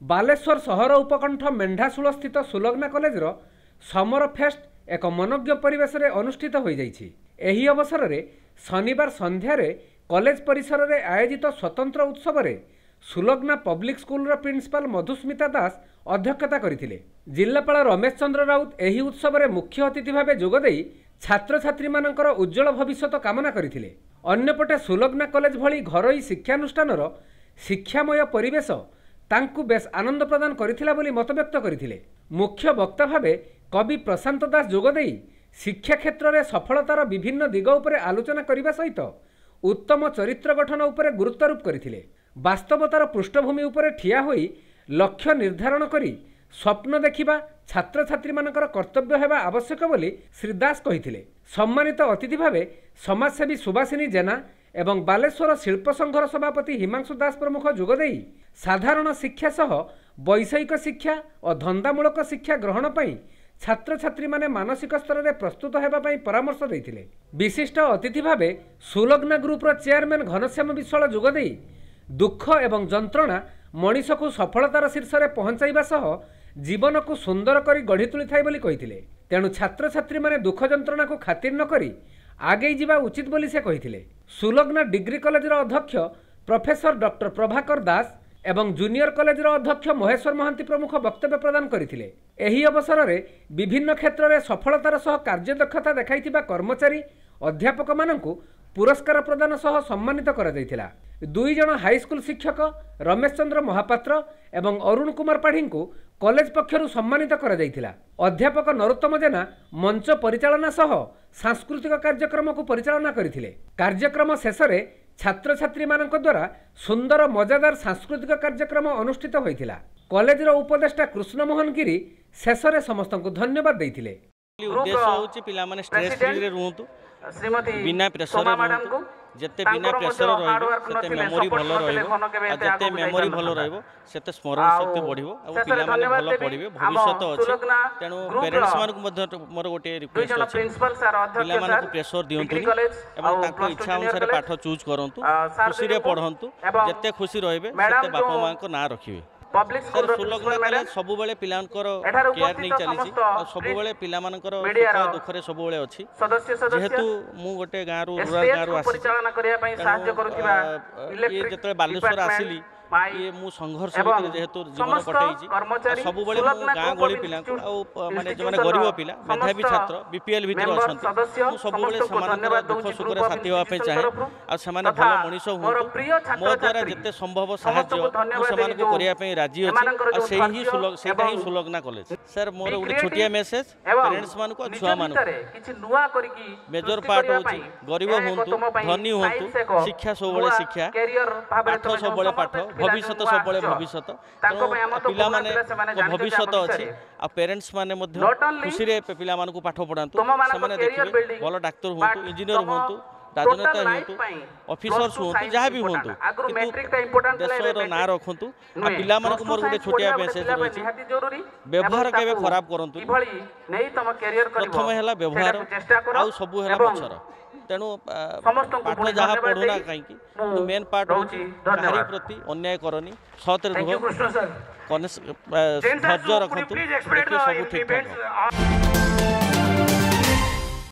बालेश्वर सहर उपकंठ मेंढाशूल स्थित Sulagna कॉलेजर summer fest एक मनोज्ञ परिवेश में अनुष्ठित हो जाइछि। एही अवसर में शनिवार संध्यार कॉलेज परिसर में आयोजित स्वतंत्र उत्सव में Sulagna public school principal Madhusmita दास अध्यक्षता करथिले। जिल्लापाल रमेश चंद्र राउत एही उत्सव में मुख्य अतिथि भाव जोगदे छात्र छात्री मानकर उज्जवल भविष्य कामना करथिले। अन्यपटे सुलग्ना कॉलेज भली घरोई शिक्षानुष्ठानर शिक्षामय परिवेश तांकु बेस आनंद प्रदान करिथिला बोली मत व्यक्त करथिले। मुख्य वक्ता भावे कवि प्रशांत दास जोगदे शिक्षा क्षेत्र में सफलतार विभिन्न दिग उपरे आलोचना करने सहित उत्तम चरित्र गठन उपरे गुरुत्वारोप करथिले। वास्तवतार पृष्ठभूमि उपरे ठिया होई लक्ष्य निर्धारण करी स्वप्न देखिबा छात्र छात्री मानकर कर्तव्य हेबा आवश्यक बोली श्री दास कहिथिले। सम्मानित अतिथि भावे समाजसेवी सुभाषिनी जेना एवं बालेश्वर शिल्प संघर सभापति हिमांशु दास प्रमुख जोगदे साधारण शिक्षा सह वैषयिक शिक्षा और धंदामूलक शिक्षा ग्रहण पई छात्र छात्री माने मानसिक स्तर में प्रस्तुत हेबा पई परामर्श देथिले। विशिष्ट अतिथि भावे सुलग्ना ग्रुप चेयरमैन घनश्याम विश्वाल जोगदे दुख एवं जंत्रणा मनीष को सफलतार शीर्ष में पहुंचाइबा सह जीवन को सुंदर करी गढ़ी तुली थाए बोली कहिथिले। तेणु छात्र छात्री माने दुख जंत्रणा को खातिर न करी आगे जीवा उचित बोली से कहिथिले। सुलग्ना डिग्री कॉलेजर अध्यक्ष प्रोफेसर डॉक्टर प्रभाकर दास एवं जूनियर कॉलेजर अध्यक्ष महेश्वर महांती प्रमुख वक्तव्य प्रदान करथिले। एही अवसर में विभिन्न क्षेत्र में सफलतार सह कार्यदक्षता देखाइथिबा कर्मचारी अध्यापक माननकु पुरस्कार प्रदान सह सम्मानित करा जायथिला। दुई जन हाईस्कूल शिक्षक रमेश चंद्र महापात्र एवं अरुण कुमार पाढ़ी को कॉलेज पक्षरु सम्मानित करा जायथिला। अध्यापक नरोत्तम जेना मंच परिचालना सह सांस्कृतिक कार्यक्रम को परिचालना करथिले। कार्यक्रम शेष में छात्र छात्री मानक द्वारा सुंदर मजादार सांस्कृतिक कार्यक्रम अनुष्ठित होइथिला। कॉलेजर उपदेष्टा कृष्ण मोहन गिरी शेष में समस्त को धन्यवाद देथिले। उद्देश्य होची पिला माने स्ट्रेस फ्री रे रहंतु, बिना प्रेशर रहंतु। जते बिना प्रेशर रहइबो सेते मेमोरी भलो रहइबो, आ जते मेमोरी भलो रहइबो सेते स्मरण शक्ति बढ़िबो आ पिला माने भलो पढिबे। भविष्य अछि तेनु पेरेंट्स मानकु मध्ये मोर गोटे रिक्वेस्ट अछि, पिला मानकु प्रेशर दियंतु एवं ताको इच्छा अनुसार पाठ चूज करंतु, खुशी रे पढंतु। जते खुशी रहइबे सेते बापा मां को ना रखिबे। सर सुलग्ना कॉलेज सबु बेले पिलांकर केयर नहीं चली सबु बेले पिला मानकर सुख दुख रे सबु बेले अछि। जेहेतु मु गोटे गाँ रू रूरल गाँ रू आसी ये जते बालेश्वर आसिली ये मु संघर्ष भितर जेहेतु जीवन कटैछि सबु बेले मु गाँ गली पिला माने जो माने गरीब पिला मेधावी छात्र बीपीएल भितर अछंती मु सबु बेले समानकर दुख सुख रे साथी होवा पे चाहे आ समाने भलो मनीष हुंतु। मो द्वारा जते संभव सहाय्य मु समान को करिया पे राजी अछि आ सेही ही सुलग्ना कॉलेज। सर मोर उडे छोटिया मेसेज पेरेंट्स मान को छुआ मान किछि नुवा करिकि मेजर पार्ट होछि गरीब हुंतु धनी हुंतु शिक्षा सब बेले शिक्षा पाठ सब बेले पाठ भविष्य सब बेले भविष्य पिला माने भविष्य अछि आ पेरेंट्स माने मध्ये खुशी रे पिला मान को पाठ पढांतु समाने देखिबे भलो डाक्टर हुंतु इंजीनियर हुंतु राजनेता हुंतु ऑफिसर्स हुंतु जहाँ भी हुंतु किंतु देशर ना रखंतु आ पिला मान को मोर गोटे छोटिया मेसेज रहिछि व्यवहार केबे खराब करंतु। प्रथम हैला व्यवहार आ सबु हैला पछर तेणु पाठ जहाँ पढ़ुना कहीं मेन पार्ट होची नारी प्रति अन्याय करनी सत रे रुह धैर्य रखंतु देखिए सब ठीक ठाक।